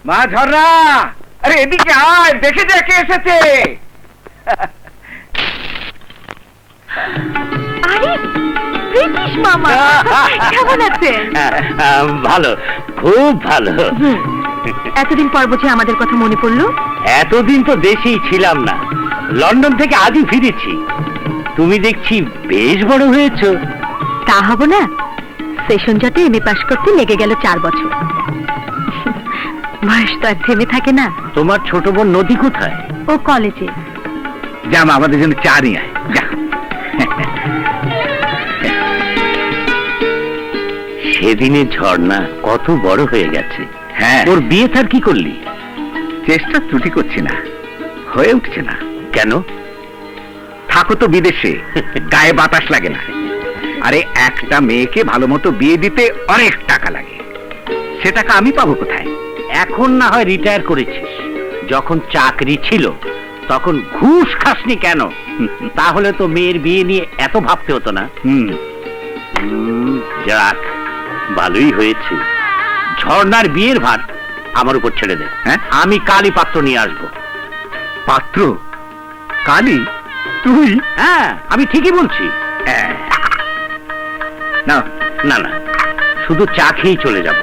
মা ঝর্ণা, আরে এদিকে আয়, দেখে যা কে এসেছে। আরে ব্রিটিশ মামা, কেমন আছেন? ভালো, খুব ভালো। এতদিন পর বুঝে আমাদের কথা মনে পড়লো? এতদিন তো দেশেই ছিলাম না, লন্ডন থেকে আজই ফিরেছি। তুমি দেখছি বেশ বড় হয়েছো। তা হব না, সেশন জটে এমএ পাশ করতে লেগে গেল 4 বছর। বয়স তো আর থেমে থাকে না। তোমার ছোট বোন নদী কোথায়? ও কলেজে। যা মা, আমাদের জন্য চা নিয়ে আয়, যা। সেদিনে ঝর্ণা কত বড় হয়ে গেছে। হ্যাঁ, ওর বিয়ে তার কি করলি? চেষ্টা ত্রুটি করছি না, হয়ে উঠছে না। কেন? থাকো তো বিদেশে, গায়ে বাতাস লাগে না। আরে একটা মেয়েকে ভালো মতো বিয়ে দিতে অনেক টাকা লাগে, সে টাকা আমি পাবো কোথায়? এখন না হয় রিটায়ার করেছিস, যখন চাকরি ছিল তখন ঘুষ খাসনি কেন? তাহলে তো মেয়ের বিয়ে নিয়ে এত ভাবতে হতো না। যাক, ভালোই হয়েছে। ঝর্ণার বিয়ের ভার আমার উপর ছেড়ে দে। হ্যাঁ, আমি কালই পাত্র নিয়ে আসবো। পাত্র? কালি? তুই? হ্যাঁ, আমি ঠিকই বলছি। না না না, শুধু চা খেয়েই চলে যাব।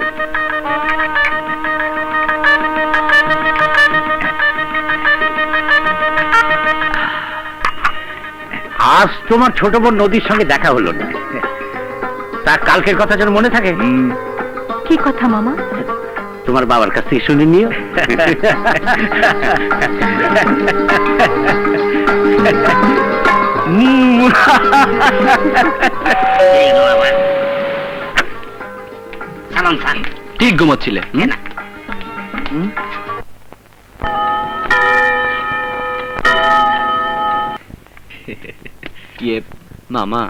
আজ তোমার ছোট বোন নদীর সঙ্গে দেখা হলো না, তার কালকের কথা যেন মনে থাকে। কি কথা মামা? তোমার বাবার কাছ থেকে শুনে নিও। ঠিক ঘুমাচ্ছিলে? ইয়ে মামা,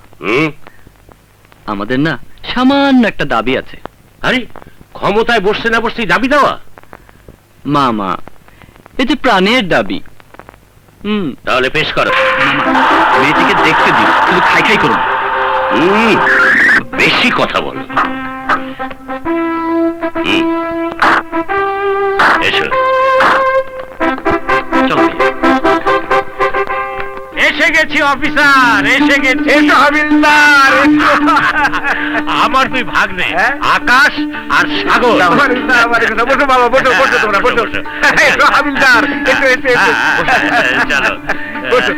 আমাদের না সামান্য একটা দাবি আছে। আরে, ক্ষমতায় বসতে না বসতেই দাবি দেওয়া? মামা, এ যে প্রাণের দাবি। তাহলে পেশ করো। মেয়েটিকে দেখতে দিও, শুধু খাই খাই করুন। বেশি কথা বল। এসো, চলো। এসে গেছি অফিসার, এসে গেছি। এসো হাবিলদার, আমার দুই ভাগ্নে, আকাশ আর সাগর। বসো বাবা, বসো বসো, তোমরা বসো। এসো হাবিলদার, এসো এসো এসো, চলো। বসো।